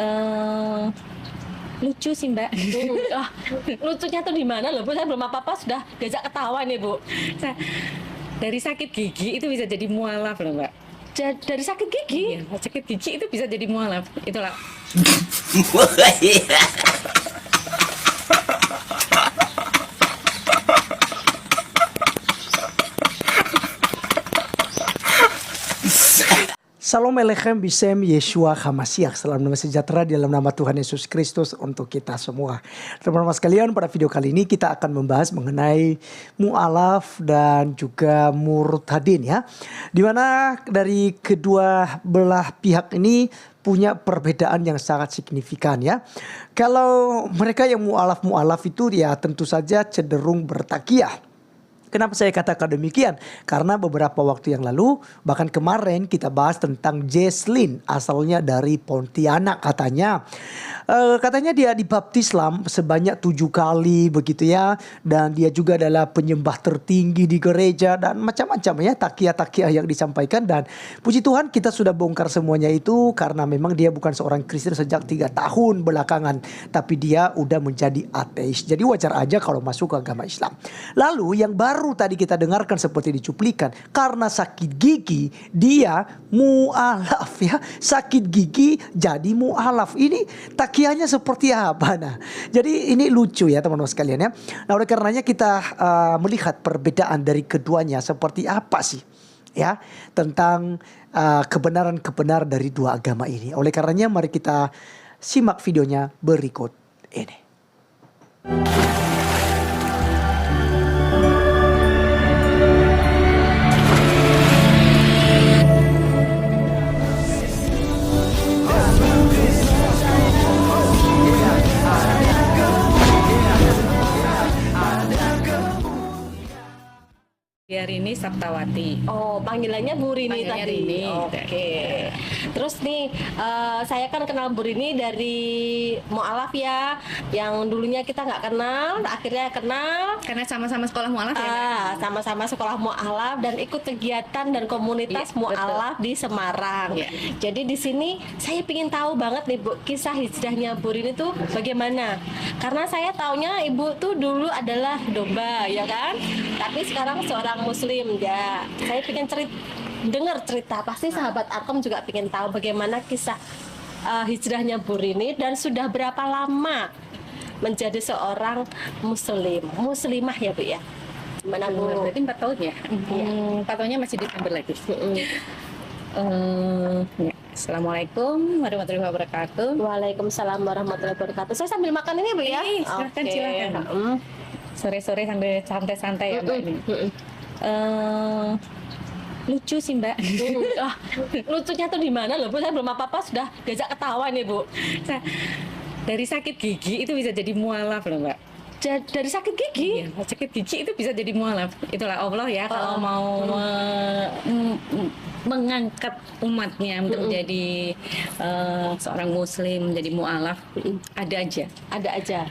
eh lucu sih Mbak. Ah, lucunya tuh di mana loh Bu? Saya belum apa-apa sudah diajak ketawa nih Bu. Nah, dari sakit gigi itu bisa jadi mualaf loh Mbak. Dari sakit gigi? Iya, sakit gigi itu bisa jadi mualaf. Itulah. Salam Alechem Bisem Yeshua Hamasiach. Salam nama sejahtera di dalam nama Tuhan Yesus Kristus untuk kita semua. Teman-teman sekalian, pada video kali ini kita akan membahas mengenai mu'alaf dan juga murtadin ya. Dimana dari kedua belah pihak ini punya perbedaan yang sangat signifikan ya. Kalau mereka yang mu'alaf itu ya tentu saja cenderung bertakiyah. Kenapa saya katakan demikian? Karena beberapa waktu yang lalu, bahkan kemarin kita bahas tentang Jesslyn, asalnya dari Pontianak katanya. Katanya dia dibaptis sebanyak 7 kali begitu ya. Dan dia juga adalah penyembah tertinggi di gereja dan macam-macam ya takiah-takiah yang disampaikan. Dan puji Tuhan kita sudah bongkar semuanya itu karena memang dia bukan seorang Kristen sejak 3 tahun belakangan. Tapi dia udah menjadi ateis. Jadi wajar aja kalau masuk ke agama Islam. Lalu yang baru tadi kita dengarkan seperti dicuplikan, karena sakit gigi dia mu'alaf ya. Sakit gigi jadi mu'alaf. Ini takiahnya seperti apa? Nah, jadi ini lucu ya teman-teman sekalian ya. Nah, oleh karenanya kita melihat perbedaan dari keduanya seperti apa sih ya tentang kebenaran-kebenaran dari dua agama ini. Oleh karenanya mari kita simak videonya berikut ini. Hari ini Saptawati. Oh, panggilannya Bu Rini Panggilannya tadi. Rini. Oke. Terus nih, saya kan kenal Bu Rini dari mu'alaf ya, yang dulunya kita nggak kenal, akhirnya kenal. Karena sama-sama sekolah mualaf ya Mbak? Sama-sama sekolah mu'alaf dan ikut kegiatan dan komunitas Iya, mu'alaf di Semarang. Iya. Jadi di sini saya ingin tahu banget nih Bu, kisah hijrahnya Bu Rini tuh bagaimana? Karena saya taunya Ibu tuh dulu adalah domba ya kan, tapi sekarang seorang Muslim ya. Saya ingin dengar cerita, pasti sahabat Arkom juga ingin tahu bagaimana kisah hijrahnya Bu Rini dan sudah berapa lama menjadi seorang muslimah ya Bu ya. Gimana Bu? Berarti 4 tahun ya? 4 tahunnya masih Desember lagi. Ya. Assalamualaikum warahmatullahi wabarakatuh. Waalaikumsalam warahmatullahi wabarakatuh. Saya sambil makan ini Bu ya. Silakan, Oke. silakan. Sore-sore sambil santai-santai ya Mbak ini. Lucu sih Mbak. Ah, lucunya tuh di mana loh Bu? Saya belum apa-apa sudah diajak ketawa nih Bu. Nah, dari sakit gigi itu bisa jadi mualaf loh Mbak. Dari sakit gigi? Iya, sakit gigi itu bisa jadi mualaf. Itulah Allah ya kalau mau mengangkat umatnya untuk menjadi seorang muslim, menjadi mualaf, ada aja. Ada aja.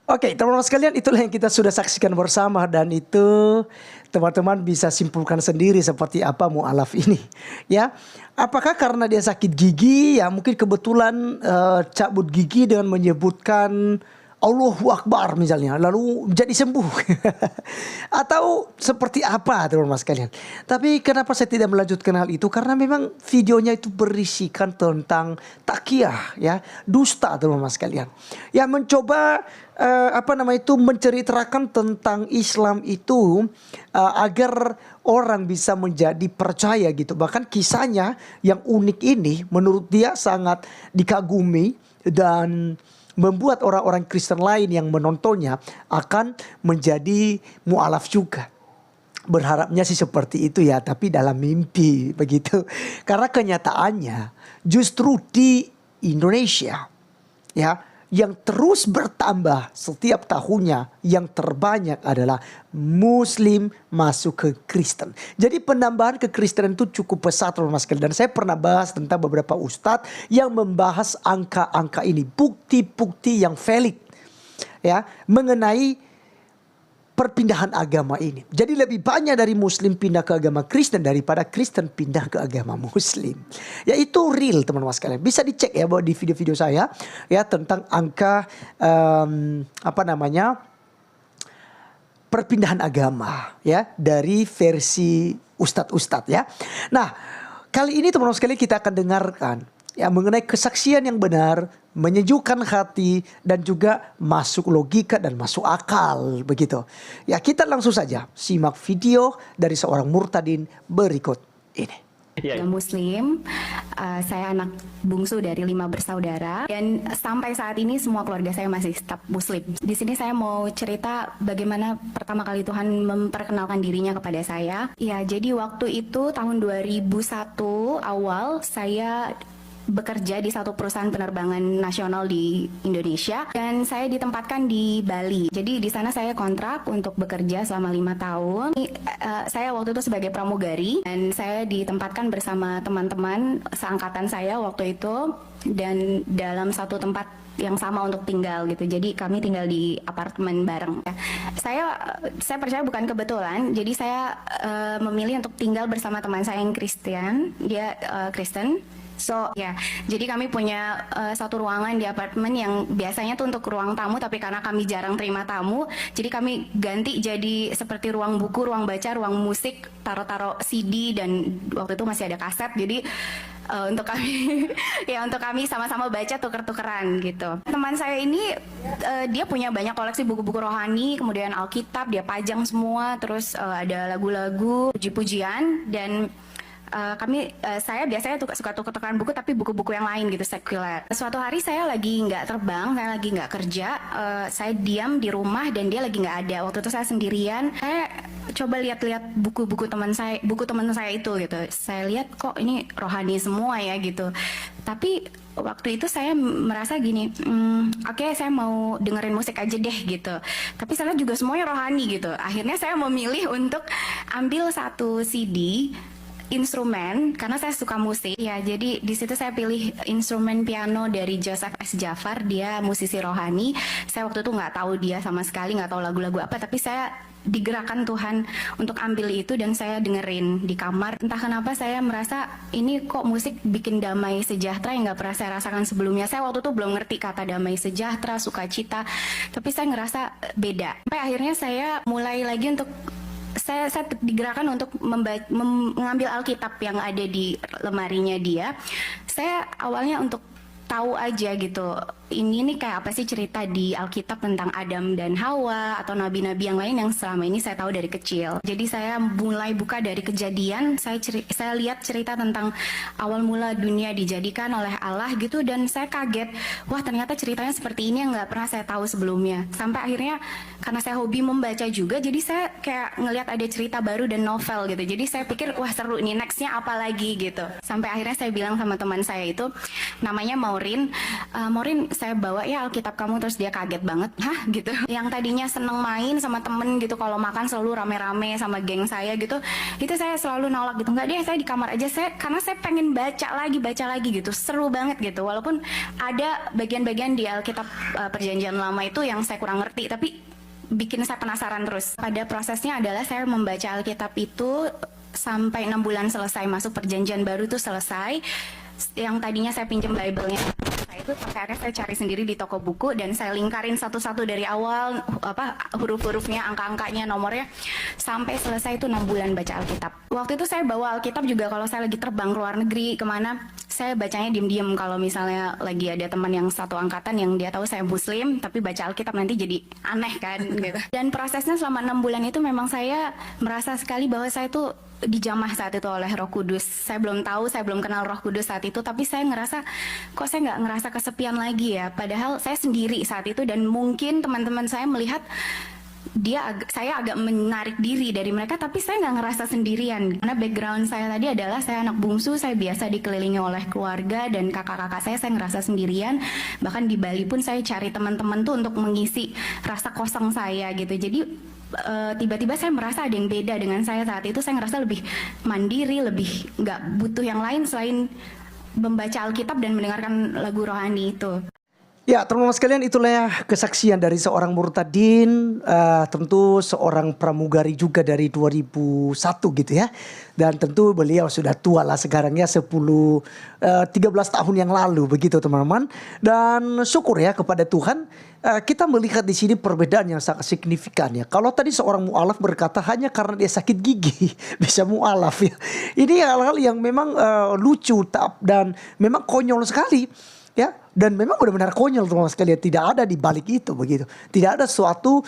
Oke, teman-teman sekalian, itulah yang kita sudah saksikan bersama dan itu teman-teman bisa simpulkan sendiri seperti apa mu'alaf ini, ya. Apakah karena dia sakit gigi, ya mungkin kebetulan cabut gigi dengan menyebutkan Allahu Akbar misalnya, lalu jadi sembuh. Atau seperti apa teman-teman sekalian. Tapi kenapa saya tidak melanjutkan hal itu? Karena memang videonya itu berisikan tentang takiyah ya, dusta teman-teman sekalian. Yang mencoba menceritakan tentang Islam itu agar orang bisa menjadi percaya gitu. Bahkan kisahnya yang unik ini menurut dia sangat dikagumi dan membuat orang-orang Kristen lain yang menontonnya akan menjadi mu'alaf juga. Berharapnya sih seperti itu ya, tapi dalam mimpi begitu. Karena kenyataannya justru di Indonesia ya, yang terus bertambah setiap tahunnya, yang terbanyak adalah Muslim masuk ke Kristen. Jadi penambahan kekristenan itu cukup pesat teman-teman sekalian. Dan saya pernah bahas tentang beberapa ustadz yang membahas angka-angka ini, bukti-bukti yang valid ya mengenai perpindahan agama ini. Jadi lebih banyak dari Muslim pindah ke agama Kristen daripada Kristen pindah ke agama Muslim. Ya itu real teman-teman sekalian. Bisa dicek ya bahwa di video-video saya ya tentang angka perpindahan agama ya dari versi ustadz-ustadz ya. Nah kali ini teman-teman sekalian kita akan dengarkan ya mengenai kesaksian yang benar, menyejukkan hati dan juga masuk logika dan masuk akal begitu. Ya kita langsung saja simak video dari seorang murtadin berikut ini. Muslim, saya anak bungsu dari 5 bersaudara dan sampai saat ini semua keluarga saya masih tetap Muslim. Di sini saya mau cerita bagaimana pertama kali Tuhan memperkenalkan dirinya kepada saya. Ya, jadi waktu itu tahun 2001 awal saya bekerja di satu perusahaan penerbangan nasional di Indonesia dan saya ditempatkan di Bali. Jadi di sana saya kontrak untuk bekerja selama 5 tahun. Saya waktu itu sebagai pramugari dan saya ditempatkan bersama teman-teman seangkatan saya waktu itu dan dalam satu tempat yang sama untuk tinggal gitu. Jadi kami tinggal di apartemen bareng. Saya percaya bukan kebetulan. Jadi saya memilih untuk tinggal bersama teman saya yang Kristen. Dia Kristen. So ya, jadi kami punya satu ruangan di apartemen yang biasanya tuh untuk ruang tamu, tapi karena kami jarang terima tamu, jadi kami ganti jadi seperti ruang buku, ruang baca, ruang musik, taruh-taruh CD dan waktu itu masih ada kaset. Jadi untuk kami ya untuk kami sama-sama baca tuker-tukeran gitu. Teman saya ini dia punya banyak koleksi buku-buku rohani, kemudian Alkitab dia pajang semua, terus ada lagu-lagu, puji-pujian dan saya biasanya suka tuker-tukeran buku tapi buku-buku yang lain gitu sekuler. Suatu hari saya lagi nggak terbang, saya lagi nggak kerja, saya diam di rumah dan dia lagi nggak ada. Waktu itu saya sendirian, saya coba lihat-lihat buku-buku teman saya itu gitu. Saya lihat kok ini rohani semua ya gitu. Tapi waktu itu saya merasa gini, oke, saya mau dengerin musik aja deh gitu. Tapi sana juga semuanya rohani gitu. Akhirnya saya memilih untuk ambil satu CD instrumen karena saya suka musik ya, jadi di situ saya pilih instrumen piano dari Joseph S. Jafar. Dia musisi rohani. Saya waktu itu nggak tahu dia sama sekali, nggak tahu lagu-lagu apa, tapi saya digerakkan Tuhan untuk ambil itu dan saya dengerin di kamar. Entah kenapa saya merasa ini kok musik bikin damai sejahtera yang nggak pernah saya rasakan sebelumnya. Saya waktu itu belum ngerti kata damai sejahtera, sukacita, tapi saya ngerasa beda. Sampai akhirnya saya mulai lagi untuk saya digerakkan untuk mengambil Alkitab yang ada di lemarinya dia. Saya awalnya untuk tahu aja gitu, ini nih kayak apa sih cerita di Alkitab tentang Adam dan Hawa atau nabi-nabi yang lain yang selama ini saya tahu dari kecil. Jadi saya mulai buka dari Kejadian, saya lihat cerita tentang awal mula dunia dijadikan oleh Allah gitu, dan saya kaget, wah ternyata ceritanya seperti ini yang nggak pernah saya tahu sebelumnya. Sampai akhirnya karena saya hobi membaca juga, jadi saya kayak ngelihat ada cerita baru dan novel gitu. Jadi saya pikir wah seru nih, nextnya apa lagi gitu. Sampai akhirnya saya bilang sama teman saya itu, namanya Maureen, saya bawa ya Alkitab kamu, terus dia kaget banget, hah gitu. Yang tadinya seneng main sama temen gitu, kalau makan selalu rame-rame sama geng saya gitu, itu saya selalu nolak gitu, nggak deh saya di kamar aja, karena saya pengen baca lagi gitu, seru banget gitu. Walaupun ada bagian-bagian di Alkitab Perjanjian Lama itu yang saya kurang ngerti, tapi bikin saya penasaran terus. Pada prosesnya adalah saya membaca Alkitab itu sampai 6 bulan selesai, masuk Perjanjian Baru itu selesai. Yang tadinya saya pinjam Bible-nya saya itu sampai akhirnya saya cari sendiri di toko buku dan saya lingkarin satu-satu dari awal, huruf-hurufnya, angka-angkanya, nomornya, sampai selesai itu 6 bulan baca Alkitab. Waktu itu saya bawa Alkitab juga kalau saya lagi terbang ke luar negeri kemana, saya bacanya diem-diem. Kalau misalnya lagi ada teman yang satu angkatan yang dia tahu saya Muslim tapi baca Alkitab, nanti jadi aneh kan gitu. Dan prosesnya selama 6 bulan itu memang saya merasa sekali bahwa saya tuh dijamah saat itu oleh Roh Kudus. Saya belum tahu, saya belum kenal Roh Kudus saat itu, tapi saya ngerasa kok saya nggak ngerasa kesepian lagi ya. Padahal saya sendiri saat itu, dan mungkin teman-teman saya melihat saya agak menarik diri dari mereka, tapi saya nggak ngerasa sendirian. Karena background saya tadi adalah saya anak bungsu, saya biasa dikelilingi oleh keluarga dan kakak-kakak saya ngerasa sendirian. Bahkan di Bali pun saya cari teman-teman tuh untuk mengisi rasa kosong saya gitu. Jadi tiba-tiba saya merasa ada yang beda dengan saya saat itu. Saya ngerasa lebih mandiri, lebih nggak butuh yang lain selain membaca Alkitab dan mendengarkan lagu rohani itu. Ya, teman-teman sekalian, itulah kesaksian dari seorang murtadin, tentu seorang pramugari juga dari 2001 gitu ya. Dan tentu beliau sudah tua lah sekarang ya, 13 tahun yang lalu begitu teman-teman. Dan syukur ya kepada Tuhan, kita melihat di sini perbedaan yang sangat signifikan ya. Kalau tadi seorang mu'alaf berkata hanya karena dia sakit gigi bisa mu'alaf ya. Ini hal-hal yang memang lucu dan memang konyol sekali. Ya, dan memang benar-benar konyol teman-teman sekalian, tidak ada di balik itu begitu. Tidak ada suatu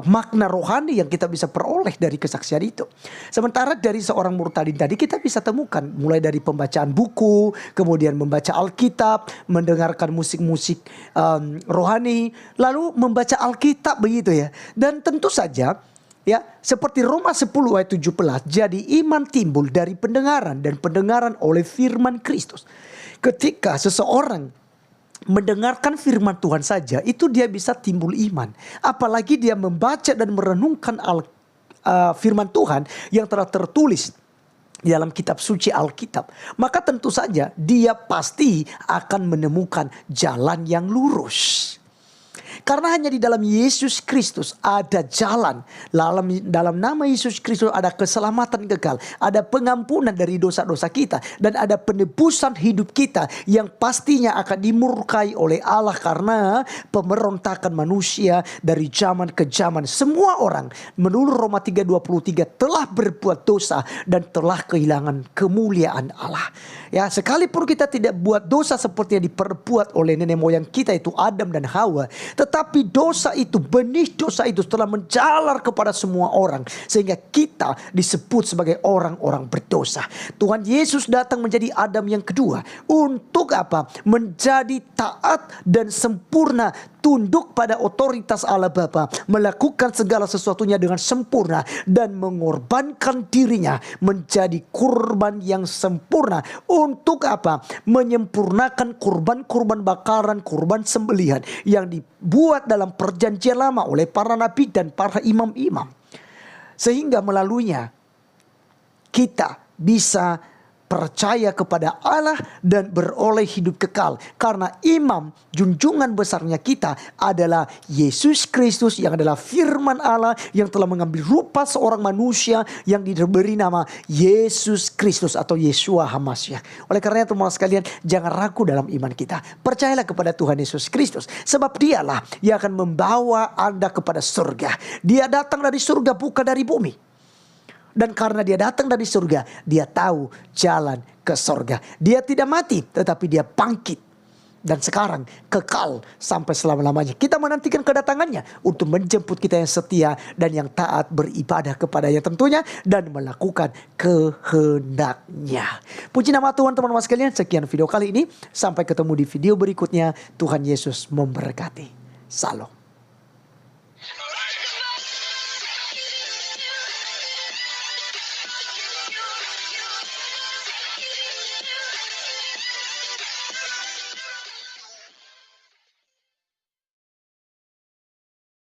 makna rohani yang kita bisa peroleh dari kesaksian itu. Sementara dari seorang murtadin tadi kita bisa temukan mulai dari pembacaan buku, kemudian membaca Alkitab, mendengarkan musik-musik rohani, lalu membaca Alkitab begitu ya. Dan tentu saja ya, seperti Roma 10 ayat 17, jadi iman timbul dari pendengaran dan pendengaran oleh firman Kristus. Ketika seseorang mendengarkan firman Tuhan saja, itu dia bisa timbul iman. Apalagi dia membaca dan merenungkan firman Tuhan yang telah tertulis di dalam kitab suci Alkitab. Maka tentu saja dia pasti akan menemukan jalan yang lurus. Karena hanya di dalam Yesus Kristus ada jalan. Dalam nama Yesus Kristus ada keselamatan kekal. Ada pengampunan dari dosa-dosa kita. Dan ada penebusan hidup kita yang pastinya akan dimurkai oleh Allah. Karena pemberontakan manusia dari zaman ke zaman. Semua orang menurut Roma 3:23 telah berbuat dosa dan telah kehilangan kemuliaan Allah. Ya, sekalipun kita tidak buat dosa seperti yang diperbuat oleh nenek moyang kita itu Adam dan Hawa. Tetapi dosa itu, benih dosa itu telah menjalar kepada semua orang. Sehingga kita disebut sebagai orang-orang berdosa. Tuhan Yesus datang menjadi Adam yang kedua. Untuk apa? Menjadi taat dan sempurna. Tunduk pada otoritas Allah Bapa, melakukan segala sesuatunya dengan sempurna dan mengorbankan dirinya menjadi kurban yang sempurna. Untuk apa? Menyempurnakan kurban-kurban bakaran, kurban sembelihan yang dibuat dalam perjanjian lama oleh para nabi dan para imam-imam. Sehingga melaluinya kita bisa percaya kepada Allah dan beroleh hidup kekal. Karena imam junjungan besarnya kita adalah Yesus Kristus yang adalah firman Allah yang telah mengambil rupa seorang manusia yang diberi nama Yesus Kristus atau Yeshua HaMashiach. Oleh karena itu teman-teman sekalian, jangan ragu dalam iman kita. Percayalah kepada Tuhan Yesus Kristus. Sebab dialah yang akan membawa Anda kepada surga. Dia datang dari surga bukan dari bumi. Dan karena dia datang dari surga, dia tahu jalan ke surga. Dia tidak mati, tetapi dia bangkit. Dan sekarang kekal sampai selama-lamanya. Kita menantikan kedatangannya untuk menjemput kita yang setia dan yang taat beribadah kepadanya tentunya. Dan melakukan kehendaknya. Puji nama Tuhan teman-teman sekalian. Sekian video kali ini. Sampai ketemu di video berikutnya. Tuhan Yesus memberkati. Salam.